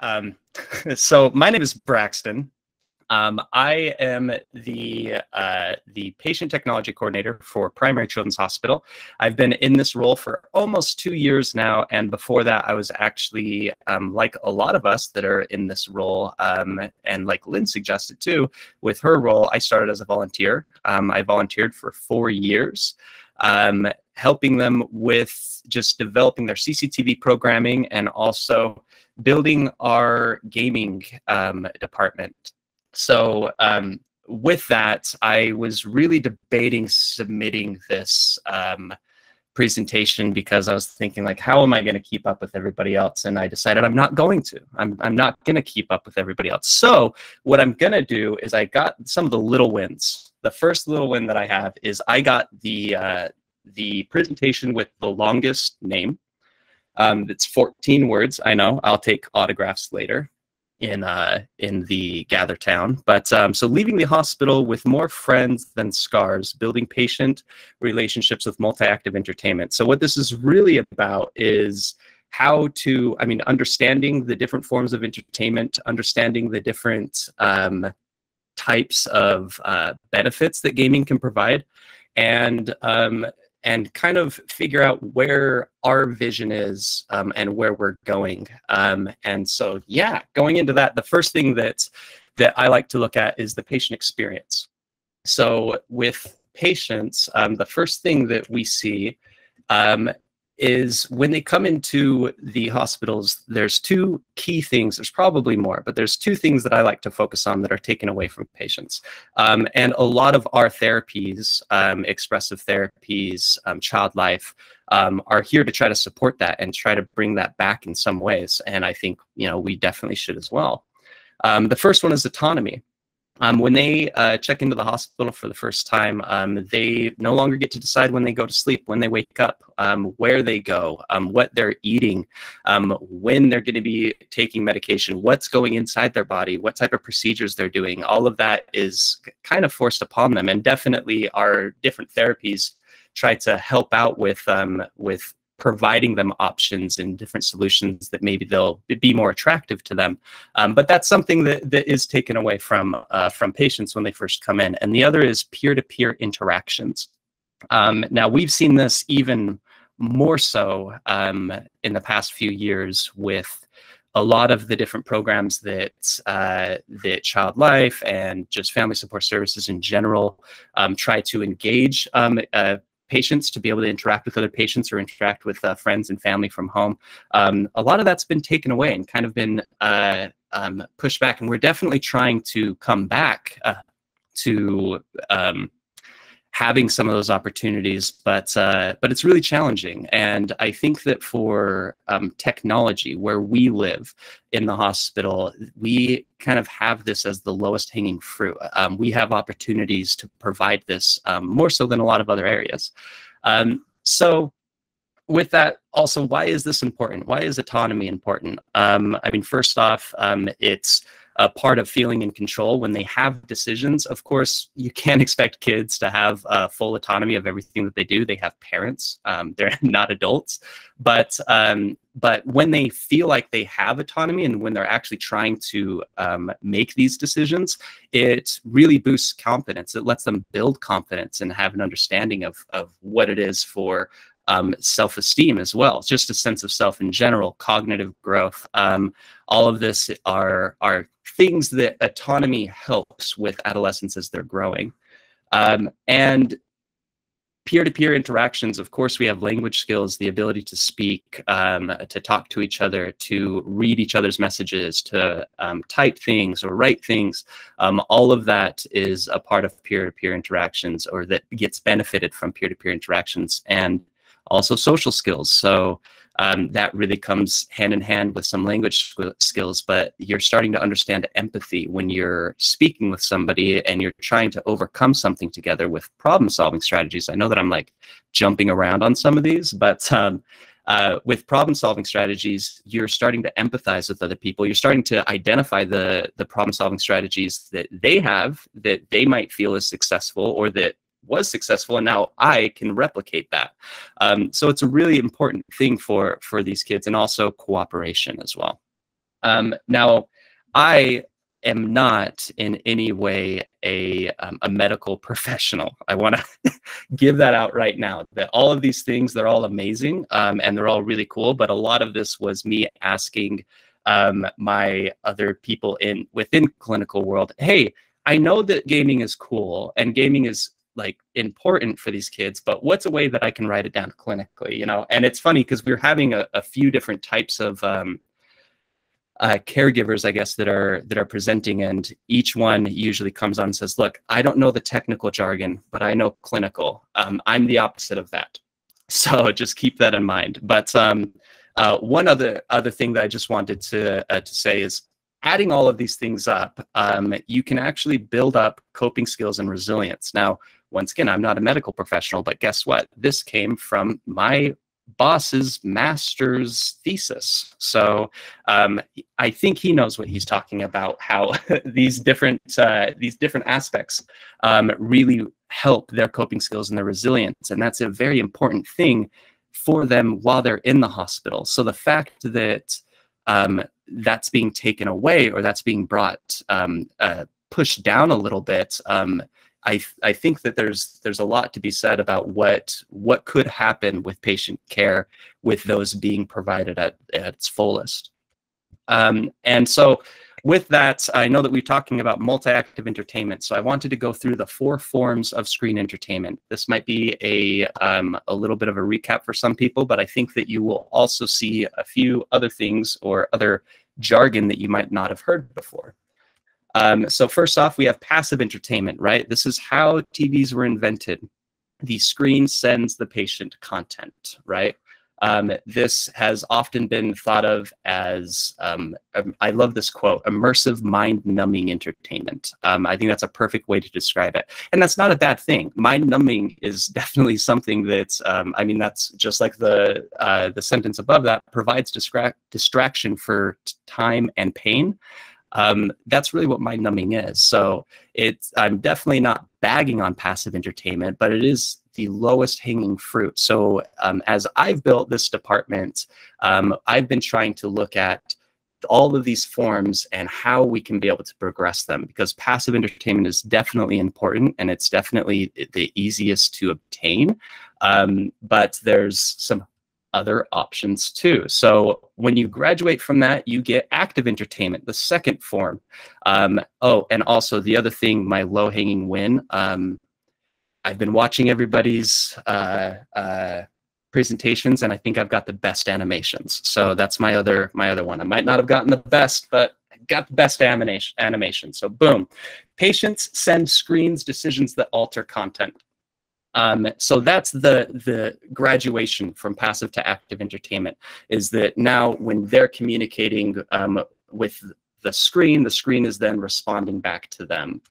Um, so my name is Braxton. I am the patient technology coordinator for Primary Children's Hospital. I've been in this role for almost 2 years now, and before that, I was actually like a lot of us that are in this role, and like Lynn suggested too, with her role, I started as a volunteer. I volunteered for 4 years. Helping them with just developing their CCTV programming and also building our gaming department. So with that, I was really debating submitting this presentation because I was thinking, like, how am I going to keep up with everybody else? And I decided I'm not going to. I'm not going to keep up with everybody else. So what I'm going to do is I got some of the little wins. The first little win that I have is I got the presentation with the longest name. It's 14 words. I know. I'll take autographs later in the Gather Town. But so leaving the hospital with more friends than scars, building patient relationships with multi-active entertainment. So what this is really about is how to, understanding the different forms of entertainment, understanding the different types of benefits that gaming can provide, and kind of figure out where our vision is and where we're going. And so, yeah, going into that, the first thing that I like to look at is the patient experience. So with patients, the first thing that we see is when they come into the hospitals, there's two key things. There's probably more, but there's two things that I like to focus on that are taken away from patients. And a lot of our therapies, expressive therapies, child life, are here to try to support that and try to bring that back in some ways. And I think, we definitely should as well. The first one is autonomy. When they check into the hospital for the first time, they no longer get to decide when they go to sleep, when they wake up, where they go, what they're eating, when they're going to be taking medication, what's going inside their body, what type of procedures they're doing. All of that is kind of forced upon them. And definitely our different therapies try to help out with providing them options and different solutions that maybe they'll be more attractive to them. But that's something that is taken away from patients when they first come in. And the other is peer-to-peer interactions. Now, we've seen this even more so in the past few years with a lot of the different programs that Child Life and just family support services in general try to engage patients to be able to interact with other patients or interact with friends and family from home. A lot of that's been taken away and kind of been pushed back, and we're definitely trying to come back to having some of those opportunities, but it's really challenging. And I think that for technology, where we live in the hospital, we kind of have this as the lowest hanging fruit. We have opportunities to provide this more so than a lot of other areas. So with that, also, why is this important? Why is autonomy important? First off, it's a part of feeling in control when they have decisions. Of course, you can't expect kids to have full autonomy of everything that they do. They have parents. They're not adults. But when they feel like they have autonomy and when they're actually trying to make these decisions, it really boosts confidence. It lets them build confidence and have an understanding of what it is for self-esteem as well. It's just a sense of self in general, cognitive growth. All of this are things that autonomy helps with adolescents as they're growing. And peer-to-peer interactions, of course, we have language skills, the ability to speak, to talk to each other, to read each other's messages, to type things or write things. All of that is a part of peer-to-peer interactions, or that gets benefited from peer-to-peer interactions. And also social skills. So that really comes hand in hand with some language skills, but you're starting to understand empathy when you're speaking with somebody and you're trying to overcome something together with problem-solving strategies. I know that I'm like jumping around on some of these, but with problem-solving strategies, you're starting to empathize with other people. You're starting to identify the problem-solving strategies that they have that they might feel is successful or that was successful, and now I can replicate that. So it's a really important thing for these kids, and also cooperation as well. Now, I am not in any way a medical professional. I want to give that out right now, that all of these things, they're all amazing, and they're all really cool, but a lot of this was me asking my other people within clinical world, hey, I know that gaming is cool and gaming is like important for these kids, but what's a way that I can write it down clinically, you know? And it's funny because we're having a few different types of caregivers, I guess, that are presenting, and each one usually comes on and says, look, I don't know the technical jargon, but I know clinical. I'm the opposite of that. So just keep that in mind. But one other thing that I just wanted to say is, adding all of these things up, you can actually build up coping skills and resilience. Now, once again, I'm not a medical professional, but guess what? This came from my boss's master's thesis. So I think he knows what he's talking about, how these different aspects really help their coping skills and their resilience. And that's a very important thing for them while they're in the hospital. So the fact that that's being taken away, or that's being brought pushed down a little bit, I think that there's a lot to be said about what could happen with patient care with those being provided at its fullest. And so with that, I know that we're talking about multi-active entertainment, so I wanted to go through the 4 forms of screen entertainment. This might be a little bit of a recap for some people, but I think that you will also see a few other things or other jargon that you might not have heard before. So first off, we have passive entertainment, right? This is how TVs were invented. The screen sends the patient content, right? This has often been thought of as, I love this quote, immersive mind-numbing entertainment. I think that's a perfect way to describe it. And that's not a bad thing. Mind-numbing is definitely something that's, I mean, that's just like the sentence above that, provides distraction for time and pain. That's really what mind numbing is. So I'm definitely not bagging on passive entertainment, but it is the lowest hanging fruit. So as I've built this department, I've been trying to look at all of these forms and how we can be able to progress them, because passive entertainment is definitely important and it's definitely the easiest to obtain. But there's some other options too. So when you graduate from that, you get active entertainment, the second form. Oh, and also the other thing, my low-hanging win, I've been watching everybody's presentations, and I think I've got the best animations. So that's my other one. I might not have gotten the best, but I got the best animation. So boom, patients send screens decisions that alter content. So that's the graduation from passive to active entertainment, is that now when they're communicating with the screen is then responding back to them.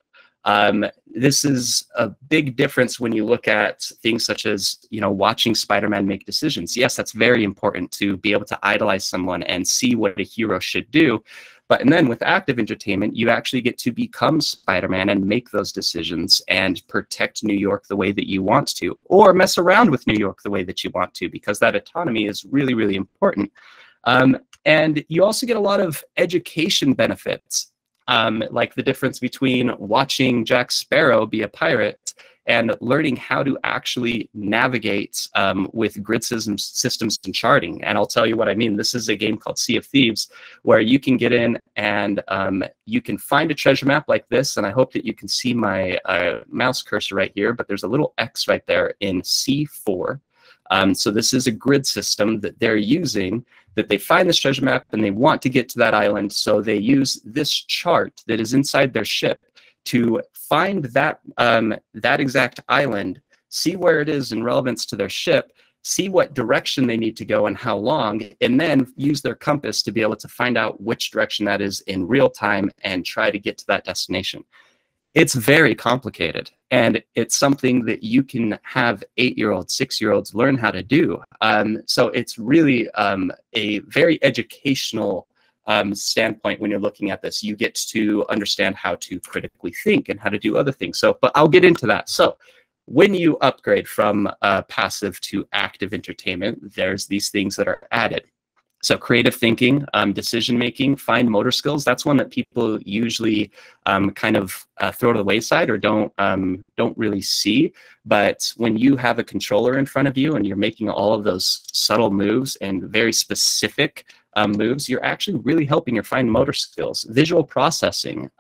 This is a big difference when you look at things such as, you know, watching Spider-Man make decisions. Yes, that's very important to be able to idolize someone and see what a hero should do. And then with active entertainment, you actually get to become Spider-Man and make those decisions and protect New York the way that you want to, or mess around with New York the way that you want to, because that autonomy is really, really important. And you also get a lot of education benefits, like the difference between watching Jack Sparrow be a pirate and learning how to actually navigate with grid systems and charting. And I'll tell you what I mean. This is a game called Sea of Thieves, where you can get in and you can find a treasure map like this. And I hope that you can see my mouse cursor right here, but there's a little X right there in C4. So this is a grid system that they're using, that they find this treasure map and they want to get to that island. So they use this chart that is inside their ship to find that that exact island, see where it is in relevance to their ship, see what direction they need to go and how long, and then use their compass to be able to find out which direction that is in real time and try to get to that destination. It's very complicated, and it's something that you can have 8-year-olds, 6-year-olds learn how to do. So it's really a very educational standpoint when you're looking at this. You get to understand how to critically think and how to do other things. So, but I'll get into that. So when you upgrade from passive to active entertainment, there's these things that are added. So creative thinking, decision making, fine motor skills. That's one that people usually kind of throw to the wayside or don't really see. But when you have a controller in front of you and you're making all of those subtle moves and very specific moves, you're actually really helping your fine motor skills. Visual processing.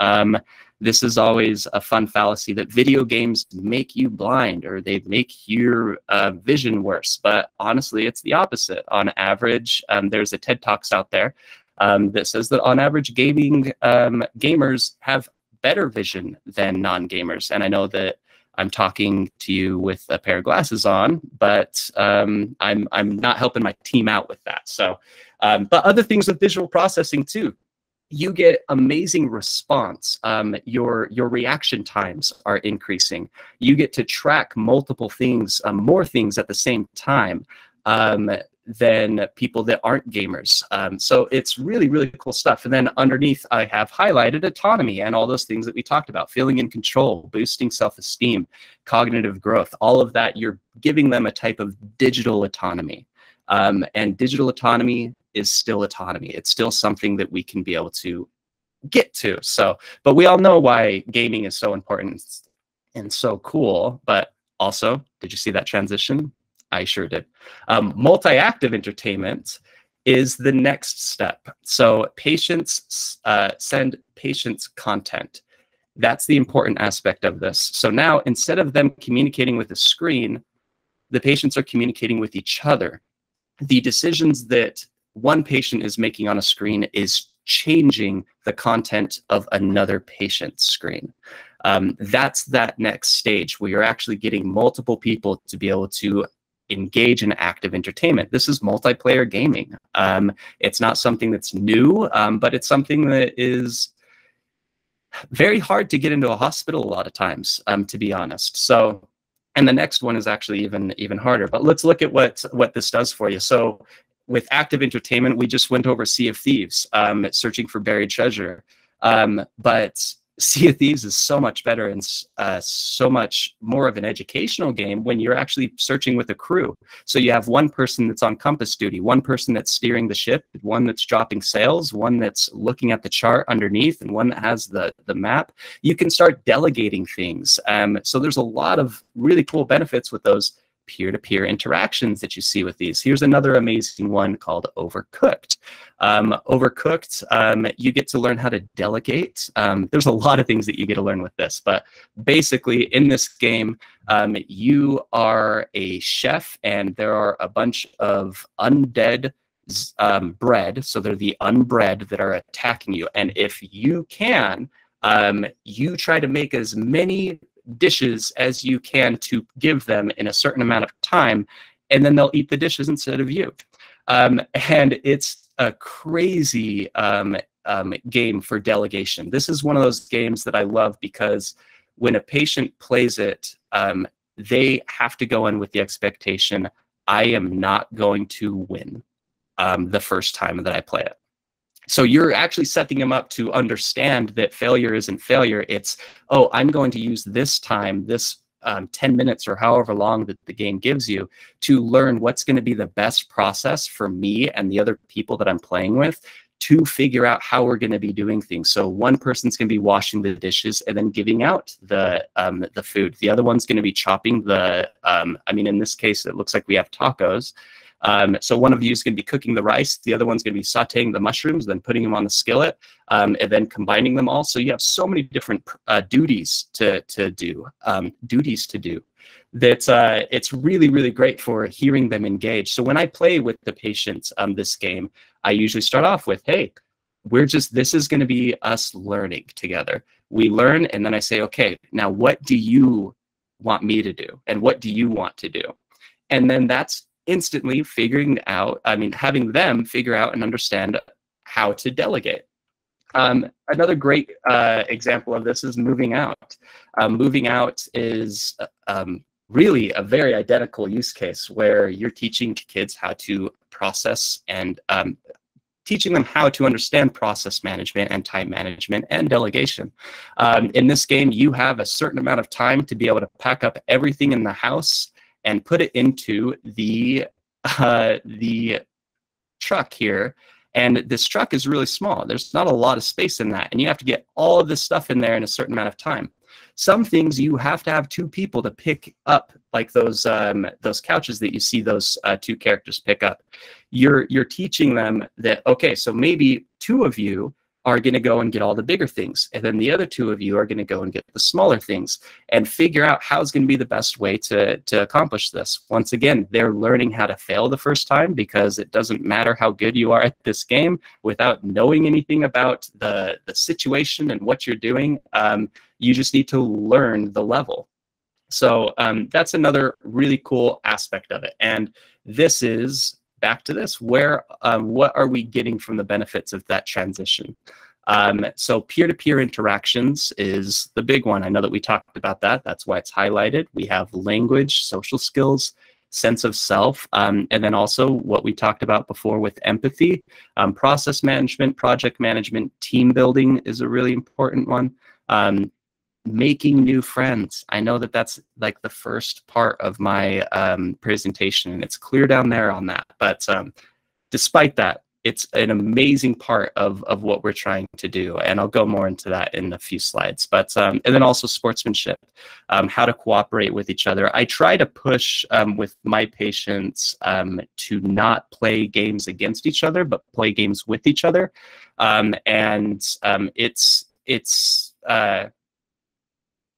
This is always a fun fallacy that video games make you blind or they make your vision worse. But honestly, it's the opposite. On average, there's a TED Talks out there that says that on average, gamers have better vision than non-gamers. And I know that I'm talking to you with a pair of glasses on, but I'm not helping my team out with that. So, but other things with visual processing too. You get amazing response. Your reaction times are increasing. You get to track multiple things, more things at the same time than people that aren't gamers. So it's really, really cool stuff. And then underneath, I have highlighted autonomy and all those things that we talked about, feeling in control, boosting self-esteem, cognitive growth, all of that. You're giving them a type of digital autonomy. And digital autonomy is still autonomy. It's still something that we can be able to get to. So, but we all know why gaming is so important and so cool. But also, did you see that transition? I sure did. Multi-active entertainment is the next step. So patients send patients content. That's the important aspect of this. So now, instead of them communicating with a screen, the patients are communicating with each other. The decisions that one patient is making on a screen is changing the content of another patient's screen. That's that next stage where you're actually getting multiple people to be able to engage in active entertainment. This is multiplayer gaming. It's not something that's new, but it's something that is very hard to get into a hospital a lot of times, to be honest. So, and the next one is actually even harder. But let's look at what this does for you. So with active entertainment, we just went over Sea of Thieves, searching for buried treasure. But Sea of Thieves is so much better and so much more of an educational game when you're actually searching with a crew. So you have one person that's on compass duty, one person that's steering the ship, one that's dropping sails, one that's looking at the chart underneath, and one that has the map. You can start delegating things. So there's a lot of really cool benefits with those peer-to-peer interactions that you see with these. Here's another amazing one called Overcooked. Overcooked, you get to learn how to delegate. There's a lot of things that you get to learn with this, but basically in this game, you are a chef and there are a bunch of undead bread, so they're the unbread that are attacking you. And if you can, you try to make as many dishes as you can to give them in a certain amount of time, and then they'll eat the dishes instead of you. And it's a crazy game for delegation. This is one of those games that I love because when a patient plays it, they have to go in with the expectation, I am not going to win the first time that I play it. So you're actually setting them up to understand that failure isn't failure. It's, oh, I'm going to use this time, this 10 minutes or however long that the game gives you to learn what's going to be the best process for me and the other people that I'm playing with to figure out how we're going to be doing things. So one person's going to be washing the dishes and then giving out the food. The other one's going to be chopping the, I mean, in this case, it looks like we have tacos. So one of you is going to be cooking the rice, the other one's going to be sauteing the mushrooms, then putting them on the skillet, and then combining them all. So you have so many different duties to do that it's really, really great for hearing them engage. So when I play with the patients this game, I usually start off with, hey, this is going to be us learning together. We learn, and then I say, okay, now what do you want me to do? And what do you want to do? And then that's instantly figuring out, having them figure out and understand how to delegate. Another great example of this is moving out. Moving out is really a very identical use case where you're teaching kids how to process and teaching them how to understand process management and time management and delegation. In this game, you have a certain amount of time to be able to pack up everything in the house and put it into the truck here, and this truck is really small. There's not a lot of space in that, and you have to get all of this stuff in there in a certain amount of time. Some things you have to have two people to pick up, like those couches that you see those two characters pick up. You're teaching them that, okay, so maybe two of you are going to go and get all the bigger things, and then the other two of you are going to go and get the smaller things, and figure out how's going to be the best way to accomplish this. Once again, they're learning how to fail the first time, because it doesn't matter how good you are at this game without knowing anything about the situation and what you're doing. You just need to learn the level. So that's another really cool aspect of it. And this is back to this, where what are we getting from the benefits of that transition? So peer-to-peer interactions is the big one. I know that we talked about that. That's why it's highlighted. We have language, social skills, sense of self, and then also what we talked about before with empathy, process management, project management, team building is a really important one. Making new friends. I know that that's like the first part of my presentation, and it's clear down there on that. But despite that, it's an amazing part of what we're trying to do, and I'll go more into that in a few slides. But and then also sportsmanship, how to cooperate with each other. I try to push with my patients to not play games against each other, but play games with each other, and it's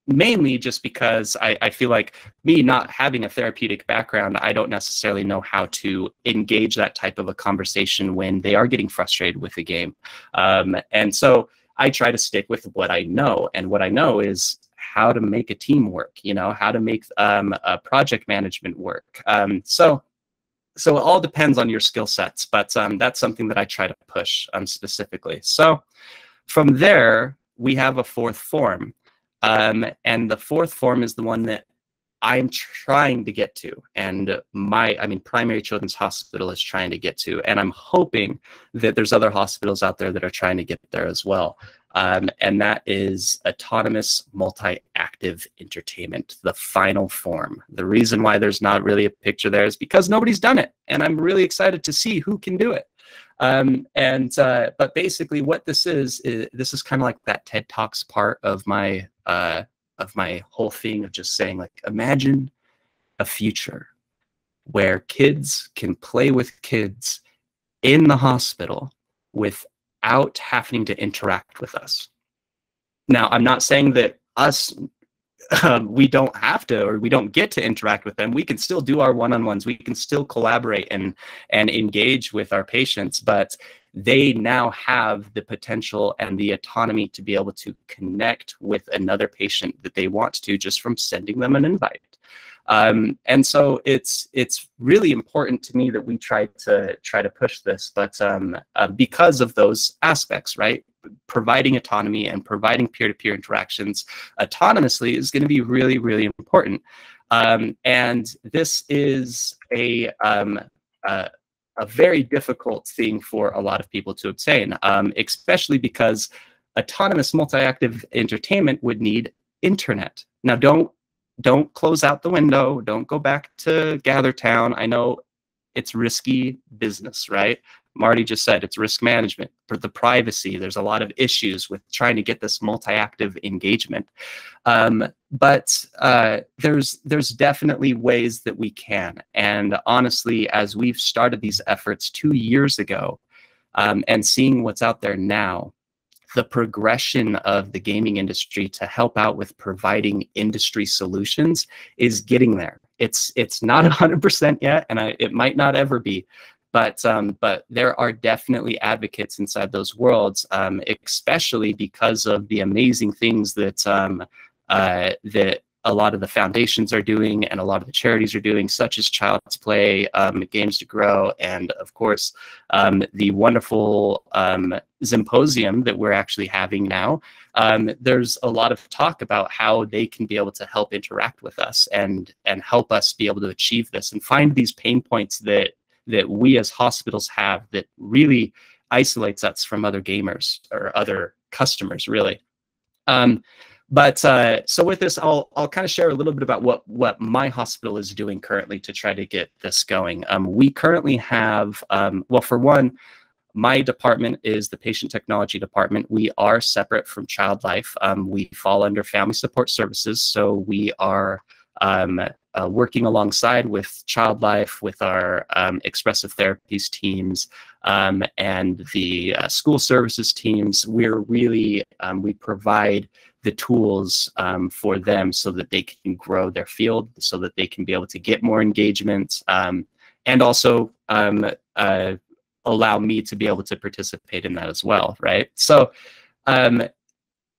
mainly just because I feel like, me not having a therapeutic background, I don't necessarily know how to engage that type of a conversation when they are getting frustrated with the game. And so I try to stick with what I know. And what I know is how to make a team work, how to make a project management work. So it all depends on your skill sets, but that's something that I try to push specifically. So from there, we have a fourth form. And the fourth form is the one that I'm trying to get to, and Primary Children's Hospital is trying to get to, and I'm hoping that there's other hospitals out there that are trying to get there as well. And that is autonomous multi-active entertainment, the final form. The reason why there's not really a picture there is because nobody's done it, and I'm really excited to see who can do it. But basically what this is kind of like that TED Talks part of my whole thing of just saying, like, imagine a future where kids can play with kids in the hospital without having to interact with us. Now, I'm not saying that we don't have to, or we don't get to interact with them. We can still do our one-on-ones. We can still collaborate and engage with our patients, but they now have the potential and the autonomy to be able to connect with another patient that they want to, just from sending them an invite. And so it's really important to me that we try to push this, but because of those aspects, right? Providing autonomy and providing peer-to-peer interactions autonomously is going to be really, really important. And this is a very difficult thing for a lot of people to obtain, especially because autonomous multi-active entertainment would need internet. Now, don't close out the window. Don't go back to GatherTown. I know it's risky business, right? Marty just said it's risk management for the privacy. There's a lot of issues with trying to get this multi-active engagement. But there's definitely ways that we can. And honestly, as we've started these efforts 2 years ago, and seeing what's out there now, the progression of the gaming industry to help out with providing industry solutions is getting there. It's not 100% yet, and it might not ever be. But there are definitely advocates inside those worlds, especially because of the amazing things that that a lot of the foundations are doing and a lot of the charities are doing, such as Child's Play, Games to Grow, and of course the wonderful symposium that we're actually having now. There's a lot of talk about how they can be able to help interact with us and help us be able to achieve this and find these pain points that we as hospitals have that really isolates us from other gamers or other customers, really. But so with this, I'll kind of share a little bit about what my hospital is doing currently to try to get this going. We currently have, well, for one, my department is the patient technology department. We are separate from child life. We fall under family support services, so we are working alongside with child life, with our expressive therapies teams, and the school services teams. We're really, we provide the tools for them so that they can grow their field, so that they can be able to get more engagement, and also allow me to be able to participate in that as well, right? So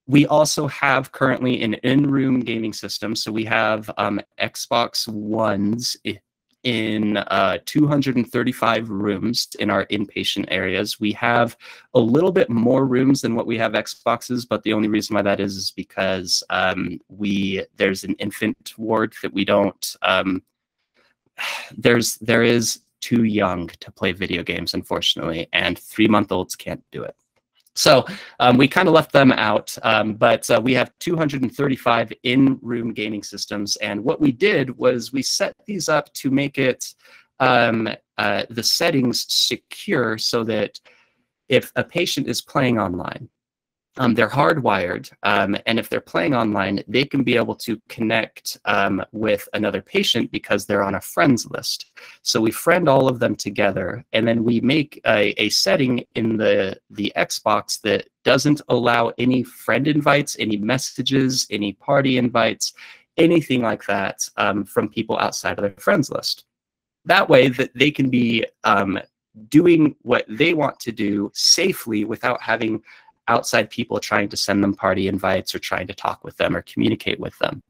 we also have currently an in-room gaming system. So we have Xbox Ones in 235 rooms in our inpatient areas. We have a little bit more rooms than what we have Xboxes, but the only reason why that is because there's an infant ward that we don't, there is too young to play video games, unfortunately, and 3-month-olds can't do it. So we kind of left them out, but we have 235 in-room gaming systems. And what we did was we set these up to make it the settings secure so that if a patient is playing online, they're hardwired, and if they're playing online, they can be able to connect with another patient because they're on a friends list. So we friend all of them together, and then we make a setting in the Xbox that doesn't allow any friend invites, any messages, any party invites, anything like that from people outside of their friends list. That way that they can be doing what they want to do safely without having outside people trying to send them party invites or trying to talk with them or communicate with them.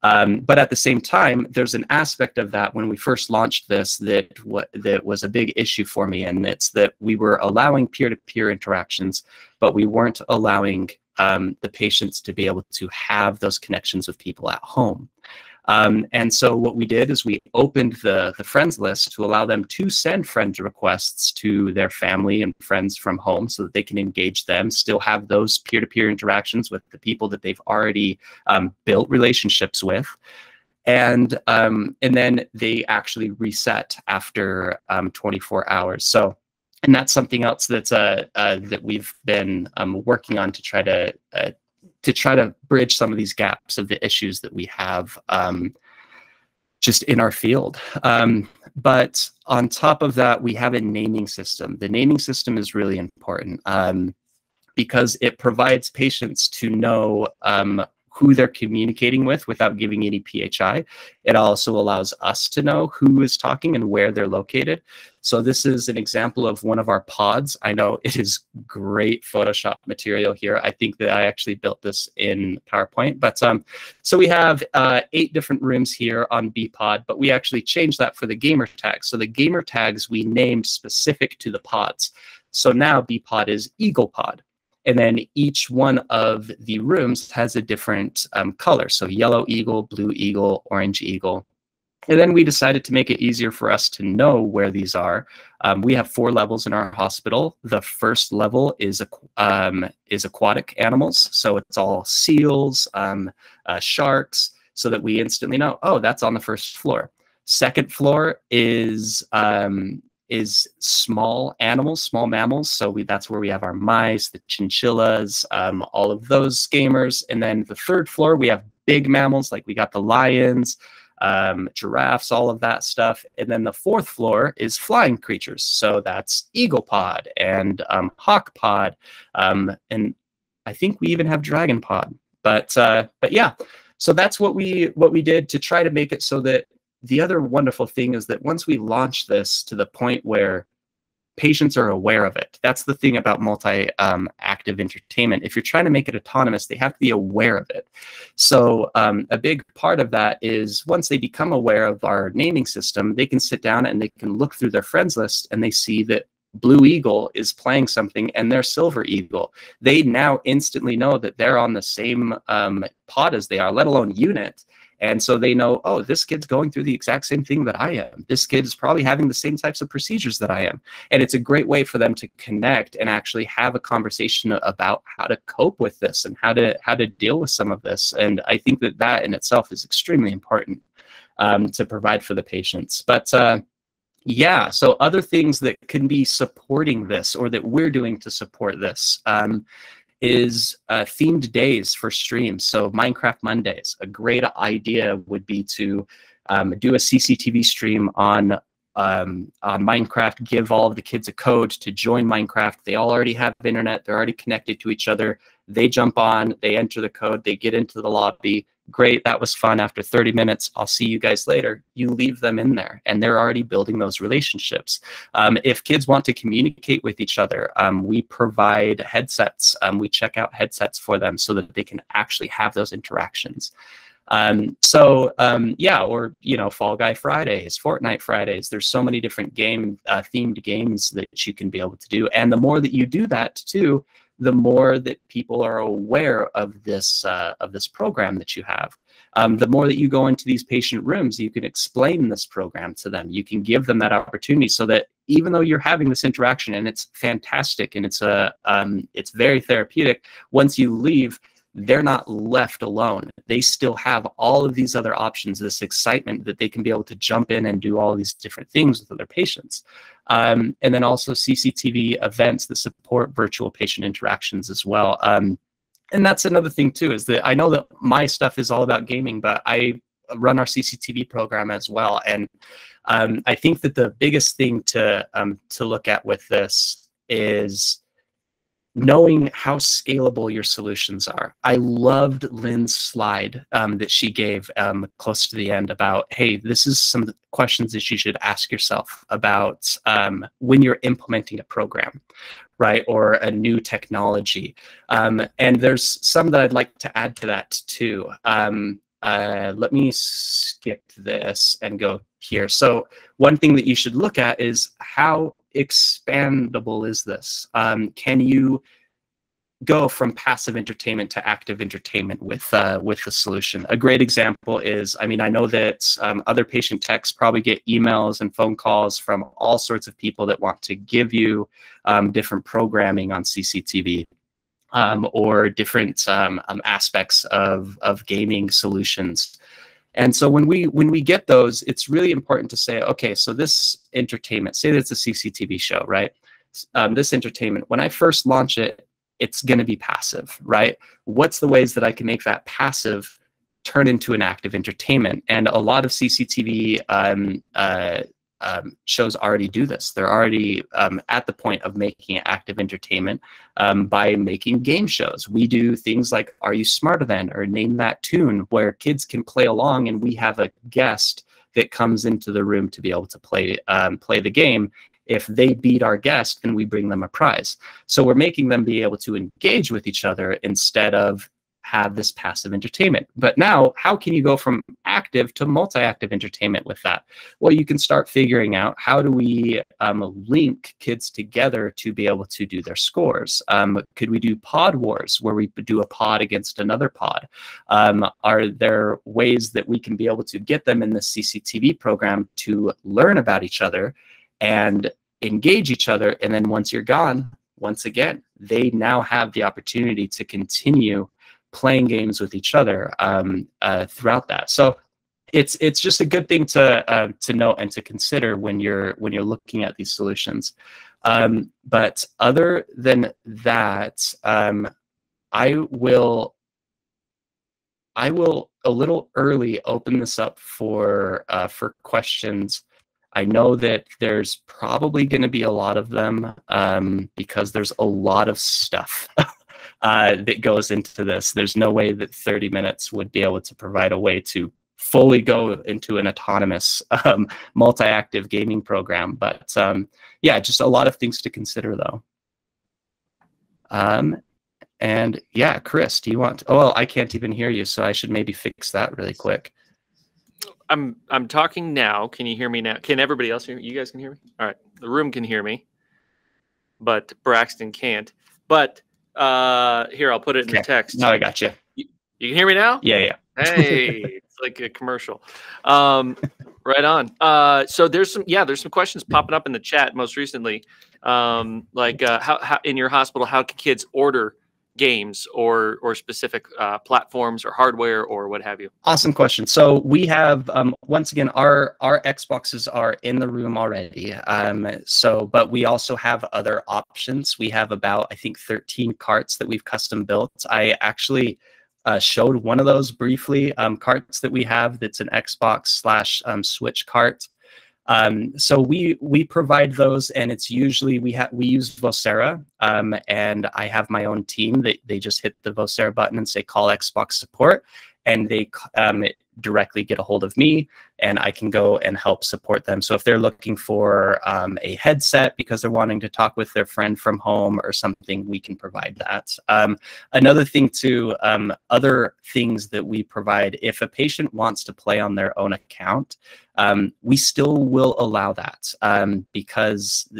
But at the same time, there's an aspect of that when we first launched this that was a big issue for me, and it's that we were allowing peer-to-peer interactions, but we weren't allowing the patients to be able to have those connections with people at home. And so what we did is we opened the friends list to allow them to send friend requests to their family and friends from home so that they can engage them, still have those peer-to-peer interactions with the people that they've already built relationships with. And then they actually reset after 24 hours. So, and that's something else that's that we've been working on to try to bridge some of these gaps of the issues that we have just in our field. But on top of that, we have a naming system. The naming system is really important because it provides patients to know who they're communicating with without giving any PHI. It also allows us to know who is talking and where they're located. So this is an example of one of our pods. I know it is great Photoshop material here. I think that I actually built this in PowerPoint. But so we have 8 different rooms here on BPod, but we actually changed that for the gamer tags. So the gamer tags we named specific to the pods. So now BPod is Eagle Pod. And then each one of the rooms has a different color. So yellow eagle, blue eagle, orange eagle. And then we decided to make it easier for us to know where these are. We have 4 levels in our hospital. The first level is aquatic animals. So it's all seals, sharks, so that we instantly know, oh, that's on the first floor. Second floor is small animals, small mammals. So that's where we have our mice, the chinchillas, all of those gamers. And then the third floor, we have big mammals, like we got the lions, giraffes, all of that stuff. And then the 4th floor is flying creatures. So that's eagle pod and hawk pod. And I think we even have dragon pod. But yeah, so that's what we did to try to make it so that the other wonderful thing is that once we launch this to the point where patients are aware of it, that's the thing about multi-active entertainment. If you're trying to make it autonomous, they have to be aware of it. So a big part of that is once they become aware of our naming system, they can sit down and they can look through their friends list and they see that Blue Eagle is playing something and they're Silver Eagle. They now instantly know that they're on the same pod as they are, let alone unit. And so they know, oh, this kid's going through the exact same thing that I am. This kid is probably having the same types of procedures that I am. And it's a great way for them to connect and actually have a conversation about how to cope with this and how to deal with some of this. And I think that that in itself is extremely important to provide for the patients. But yeah, so other things that can be supporting this, or that we're doing to support this, is themed days for streams. So Minecraft Mondays, a great idea would be to do a CCTV stream on Minecraft, give all of the kids a code to join Minecraft. They all already have internet, they're already connected to each other. They jump on, they enter the code, they get into the lobby. Great, that was fun. After 30 minutes, I'll see you guys later. You leave them in there, and they're already building those relationships. If kids want to communicate with each other, we provide headsets. We check out headsets for them so that they can actually have those interactions. Yeah, or, you know, Fall Guy Fridays, Fortnite Fridays. There's so many different themed games that you can be able to do. And the more that you do that too, the more that people are aware of this program that you have. The more that you go into these patient rooms, you can explain this program to them. You can give them that opportunity, so that even though you're having this interaction and it's fantastic and it's very therapeutic, once you leave, they're not left alone. They still have all of these other options, this excitement that they can be able to jump in and do all these different things with other patients. And then also CCTV events that support virtual patient interactions as well. And that's another thing too, is that I know that my stuff is all about gaming, but I run our CCTV program as well. And I think that the biggest thing to look at with this is knowing how scalable your solutions are. I loved Lynn's slide that she gave close to the end about, hey, this is some of the questions that you should ask yourself about when you're implementing a program, right, or a new technology. And there's some that I'd like to add to that too. Let me skip this and go here. So one thing that you should look at is how expandable is this? Can you go from passive entertainment to active entertainment with the solution? A great example is, I mean, I know that other patient techs probably get emails and phone calls from all sorts of people that want to give you different programming on CCTV. Or different aspects of gaming solutions. And so when we get those, it's really important to say, okay, so this entertainment, say that it's a CCTV show, right? This entertainment, when I first launch it, it's going to be passive, right? What's the ways that I can make that passive turn into an active entertainment? And a lot of CCTV shows already do this. They're already at the point of making it active entertainment by making game shows. We do things like Are You Smarter Than, or Name That Tune, where kids can play along, and we have a guest that comes into the room to be able to play the game. If they beat our guest, then we bring them a prize. So we're making them be able to engage with each other instead of have this passive entertainment. But now, how can you go from active to multi-active entertainment with that? Well, you can start figuring out, how do we link kids together to be able to do their scores? Could we do pod wars, where we do a pod against another pod? Are there ways that we can be able to get them in the CCTV program to learn about each other and engage each other? And then once you're gone, once again, they now have the opportunity to continue playing games with each other throughout that. So it's just a good thing to note and to consider when you're looking at these solutions. But other than that, I will a little early open this up for questions. I know that there's probably going to be a lot of them because there's a lot of stuff that goes into this. There's no way that 30 minutes would be able to provide a way to fully go into an autonomous multi-active gaming program. But yeah, just a lot of things to consider though. And yeah, Chris, do you want oh, well, I can't even hear you, so I should maybe fix that really quick. I'm talking now. Can you hear me now? Can everybody else hear me? You guys can hear me? All right. The room can hear me, but Braxton can't. But here, I'll put it in the text. No, I got you. You can hear me now? Yeah. Hey, like a commercial. Right on. So there's some questions popping up in the chat most recently. How in your hospital, how can kids order games or specific platforms or hardware or what have you? Awesome question. So we have once again our Xboxes are in the room already. But we also have other options. We have about, I think, 13 carts that we've custom built. I actually showed one of those briefly, carts that we have that's an Xbox / Switch cart. So we provide those, and it's usually we use Vocera, and I have my own team that they just hit the Vocera button and say call Xbox support, and they directly get a hold of me, and I can go and help support them. So if they're looking for a headset because they're wanting to talk with their friend from home or something, we can provide that. Another thing too, other things that we provide, if a patient wants to play on their own account, we still will allow that because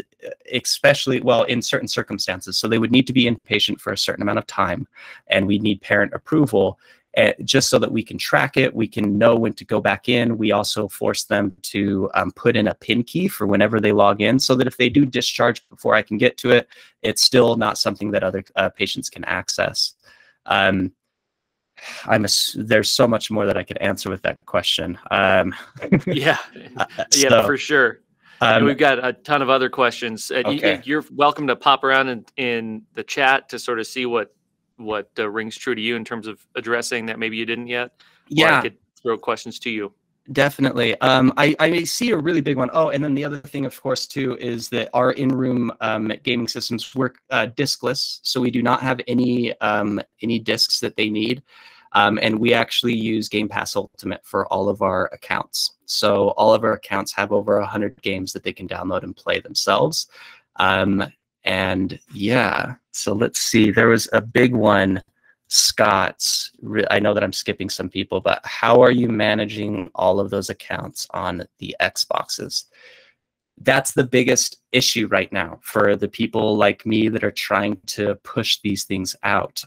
especially, well, in certain circumstances, so they would need to be inpatient for a certain amount of time, and we need parent approval. Just so that we can track it, we can know when to go back in. We also force them to put in a PIN key for whenever they log in, so that if they do discharge before I can get to it, it's still not something that other patients can access. There's so much more that I could answer with that question. Yeah, for sure. We've got a ton of other questions. Okay. You're welcome to pop around in the chat to sort of see what rings true to you in terms of addressing that maybe you didn't yet. Yeah, or I could throw questions to you. Definitely. I see a really big one. Oh, and then the other thing, of course, too, is that our in-room gaming systems work diskless, so we do not have any disks that they need, and we actually use Game Pass Ultimate for all of our accounts. So all of our accounts have over 100 games that they can download and play themselves. And yeah, so let's see. There was a big one, Scott's. I know that I'm skipping some people, but how are you managing all of those accounts on the Xboxes? That's the biggest issue right now for the people like me that are trying to push these things out.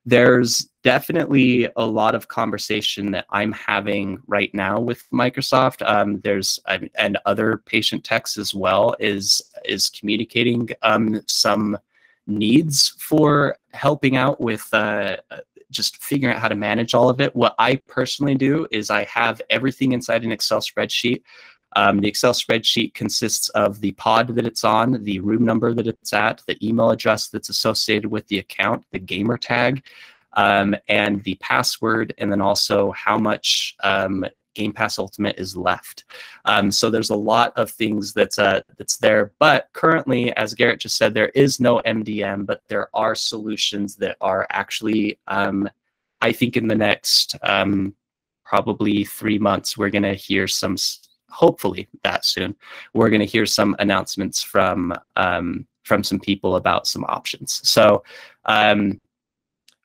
There's definitely a lot of conversation that I'm having right now with Microsoft. And other patient techs as well is communicating some needs for helping out with just figuring out how to manage all of it. What I personally do is I have everything inside an Excel spreadsheet. The Excel spreadsheet consists of the pod that it's on, the room number that it's at, the email address that's associated with the account, the gamer tag, and the password, and then also how much Game Pass Ultimate is left. So there's a lot of things that's there. But currently, as Garrett just said, there is no MDM, but there are solutions that are actually, I think in the next probably 3 months, we're going to hear some, hopefully that soon, we're going to hear some announcements from some people about some options. So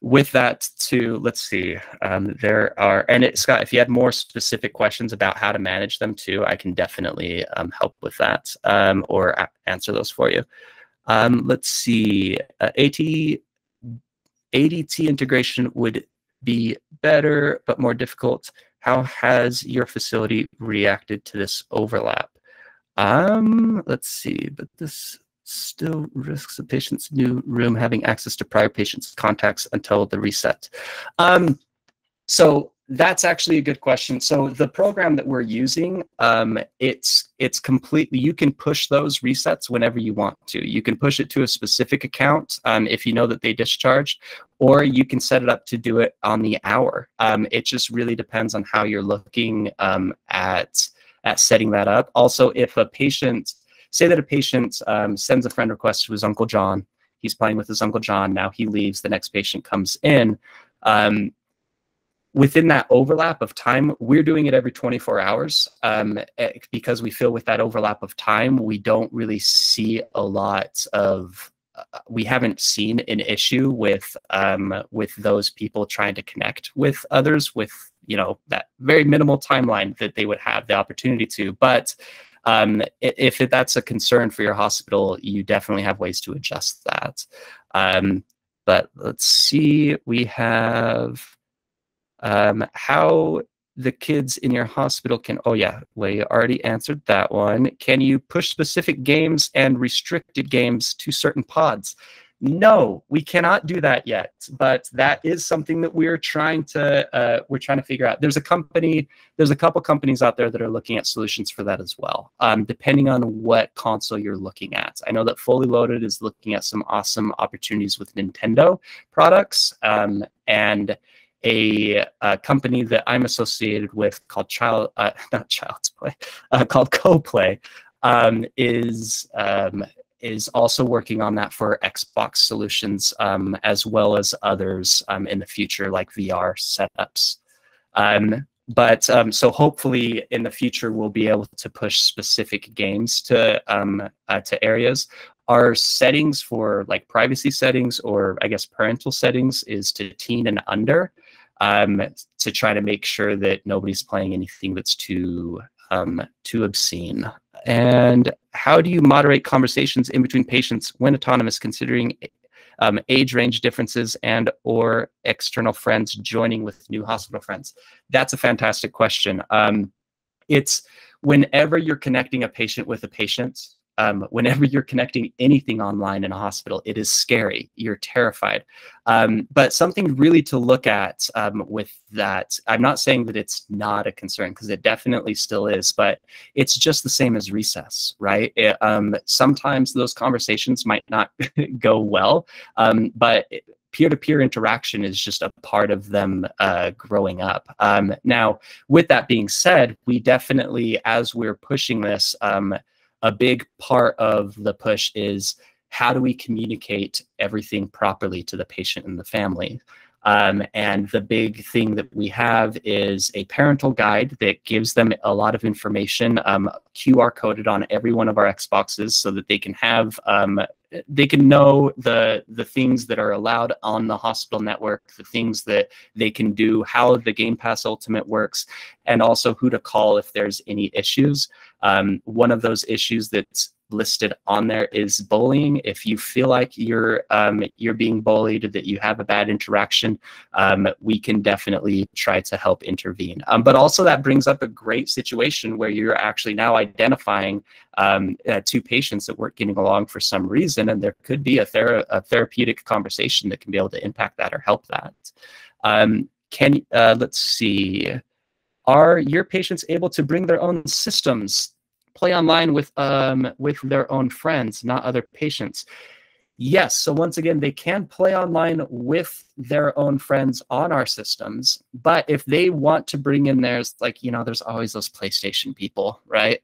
with that too, let's see, there are, and Scott, if you had more specific questions about how to manage them too, I can definitely help with that or answer those for you. Let's see, ADT integration would be better, but more difficult. How has your facility reacted to this overlap? Let's see, but this still risks a patient's new room having access to prior patient's contacts until the reset. So that's actually a good question. So the program that we're using, it's completely, you can push those resets whenever you want to. You can push it to a specific account if you know that they discharged, or you can set it up to do it on the hour. It just really depends on how you're looking at setting that up. Also, if a patient, say that a patient sends a friend request to his Uncle John, he's playing with his Uncle John, now he leaves, the next patient comes in. Within that overlap of time, we're doing it every 24 hours because we feel with that overlap of time, we don't really see a lot of, we haven't seen an issue with those people trying to connect with others with, you know, that very minimal timeline that they would have the opportunity to. But if that's a concern for your hospital, you definitely have ways to adjust that. But let's see, we have, how the kids in your hospital can, oh yeah, well, you already answered that one. Can you push specific games and restricted games to certain pods? No, we cannot do that yet, but that is something that we're trying to figure out. There's a couple companies out there that are looking at solutions for that as well, depending on what console you're looking at. I know that Fully Loaded is looking at some awesome opportunities with Nintendo products, and a company that I'm associated with called not Child's Play, called CoPlay, is also working on that for Xbox solutions, as well as others in the future, like VR setups. So hopefully in the future we'll be able to push specific games to areas. Our settings for like privacy settings, or I guess parental settings, is to teen and under, to try to make sure that nobody's playing anything that's too obscene. And how do you moderate conversations in between patients when autonomous, considering age range differences and or external friends joining with new hospital friends? That's a fantastic question. It's whenever you're connecting a patient with a patient, whenever you're connecting anything online in a hospital, it is scary. You're terrified. But something really to look at with that, I'm not saying that it's not a concern, because it definitely still is, but it's just the same as recess, right? Sometimes those conversations might not go well, but peer-to-peer interaction is just a part of them growing up. Now, with that being said, we definitely, as we're pushing this, a big part of the push is how do we communicate everything properly to the patient and the family? And the big thing that we have is a parental guide that gives them a lot of information, QR coded on every one of our Xboxes, so that they can have they can know the things that are allowed on the hospital network, the things that they can do, how the Game Pass Ultimate works, and also who to call if there's any issues. One of those issues that's listed on there is bullying. If you feel like you're being bullied, that you have a bad interaction, we can definitely try to help intervene. But also that brings up a great situation where you're actually now identifying two patients that weren't getting along for some reason, and there could be a therapeutic conversation that can be able to impact that or help that. Let's see. Are your patients able to bring their own systems, play online with their own friends, not other patients? Yes. So once again, they can play online with their own friends on our systems. But if they want to bring in theirs, like, there's always those PlayStation people, right?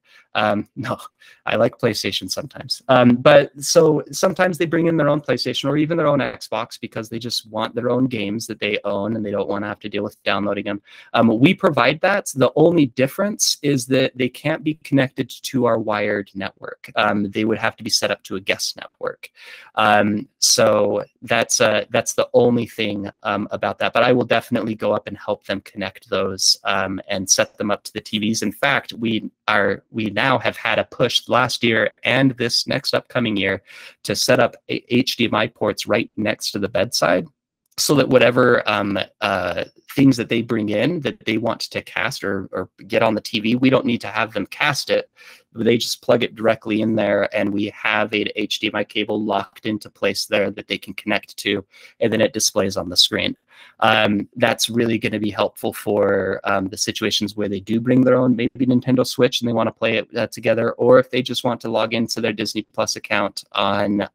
No, I like PlayStation sometimes. But so sometimes they bring in their own PlayStation or even their own Xbox because they just want their own games that they own and they don't want to have to deal with downloading them. We provide that. The only difference is that they can't be connected to our wired network. They would have to be set up to a guest network. So that's the only thing about that. But I will definitely go up and help them connect those and set them up to the TVs. In fact, we now have had a push last year and this next upcoming year to set up HDMI ports right next to the bedside, so that whatever things that they bring in that they want to cast or get on the TV, we don't need to have them cast it. They just plug it directly in there, and we have a HDMI cable locked into place there that they can connect to, and then it displays on the screen. That's really going to be helpful for the situations where they do bring their own maybe Nintendo Switch and they want to play it together, or if they just want to log into their Disney Plus account on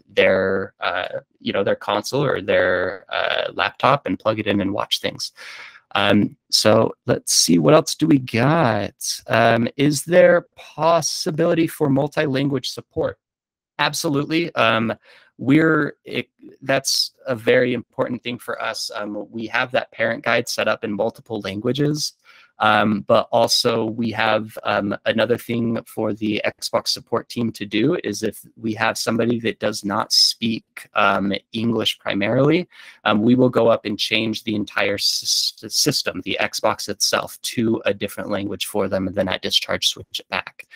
their console or their laptop and plug it in and watch things. So let's see, what else do we got? Is there possibility for multi-language support? Absolutely. That's a very important thing for us. We have that parent guide set up in multiple languages, but also we have another thing for the Xbox support team to do is if we have somebody that does not speak English primarily, we will go up and change the entire system, the Xbox itself, to a different language for them, and then at discharge switch it back.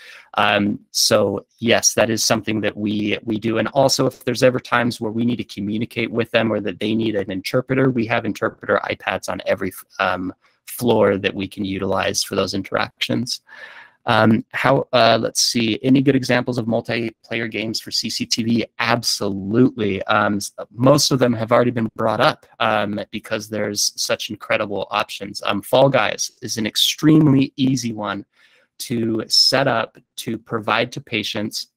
So yes, that is something that we do. And also, if there's ever times where we need to communicate with them or that they need an interpreter, we have interpreter iPads on every floor that we can utilize for those interactions. Let's see, any good examples of multiplayer games for CCTV? Absolutely. Most of them have already been brought up because there's such incredible options. Fall Guys is an extremely easy one to set up to provide to patients.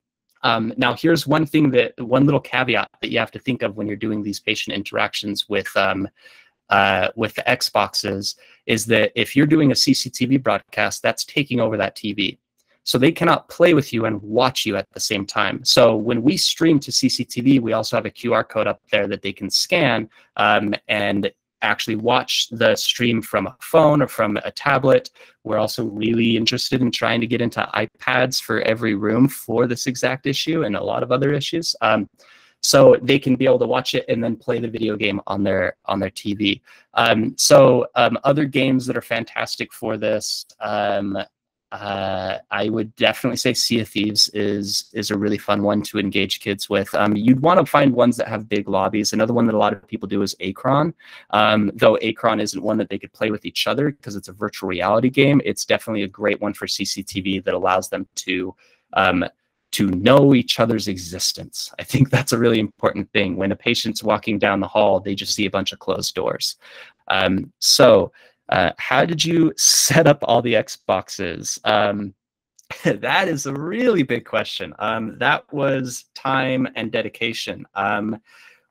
Now, here's one little caveat that you have to think of when you're doing these patient interactions with the Xboxes, is that if you're doing a CCTV broadcast, that's taking over that TV. So they cannot play with you and watch you at the same time. So when we stream to CCTV, we also have a QR code up there that they can scan and actually watch the stream from a phone or from a tablet. We're also really interested in trying to get into iPads for every room for this exact issue and a lot of other issues. So they can be able to watch it and then play the video game on their TV. Other games that are fantastic for this, I would definitely say Sea of Thieves is a really fun one to engage kids with. You'd want to find ones that have big lobbies. Another one that a lot of people do is Acron, though Acron isn't one that they could play with each other because it's a virtual reality game. It's definitely a great one for CCTV that allows them to know each other's existence. I think that's a really important thing. When a patient's walking down the hall, they just see a bunch of closed doors. How did you set up all the Xboxes? That is a really big question. That was time and dedication.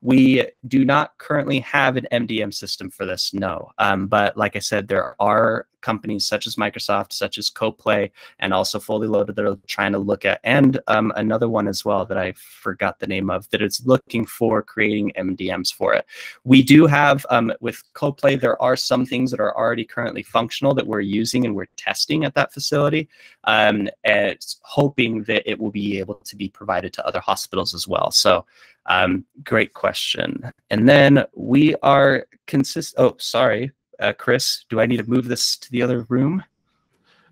We do not currently have an MDM system for this, no. But like I said, there are companies such as Microsoft, such as CoPlay, and also Fully Loaded that are trying to look at, and another one as well that I forgot the name of, that is looking for creating MDMs for it. We do have, with CoPlay, there are some things that are already currently functional that we're using and we're testing at that facility, and it's hoping that it will be able to be provided to other hospitals as well. So great question. And then we are oh, sorry, Chris, do I need to move this to the other room?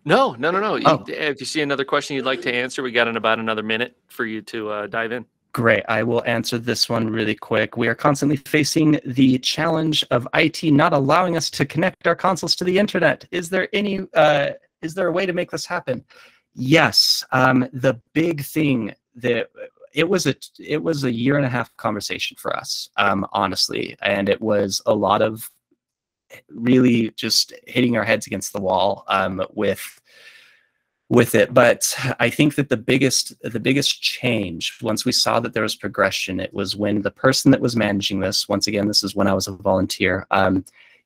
No. Oh. If you see another question you'd like to answer, we got about another minute for you to dive in. Great. I will answer this one really quick. We are constantly facing the challenge of IT not allowing us to connect our consoles to the internet. Is there a way to make this happen? Yes. The big thing that it was a 1.5 year conversation for us, honestly, and it was a lot of really just hitting our heads against the wall with it. But I think that the biggest change, once we saw that there was progression, it was when the person that was managing this, once again, this is when I was a volunteer,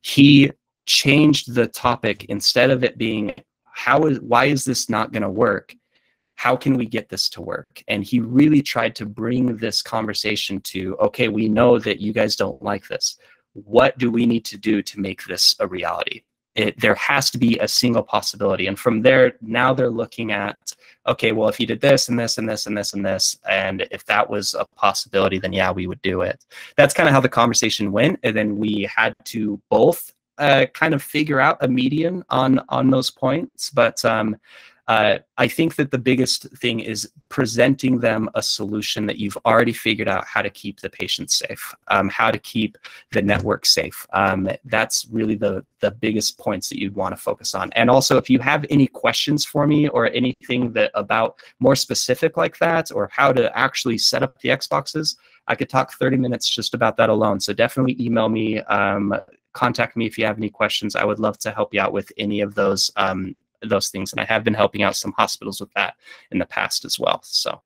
he changed the topic. Instead of it being why is this not going to work, how can we get this to work? And he really tried to bring this conversation to, okay, we know that you guys don't like this. What do we need to do to make this a reality? There has to be a single possibility. And from there, now they're looking at, okay, well, if you did this and this and this and this and this, and if that was a possibility, then yeah, we would do it. That's kind of how the conversation went. And then we had to both kind of figure out a median on those points. But I think that the biggest thing is presenting them a solution that you've already figured out how to keep the patient safe, how to keep the network safe. That's really the biggest points that you'd want to focus on. And also, if you have any questions for me or anything about more specific like that, or how to actually set up the Xboxes, I could talk 30 minutes just about that alone. So definitely email me, contact me if you have any questions. I would love to help you out with any of those things, and I have been helping out some hospitals with that in the past as well. So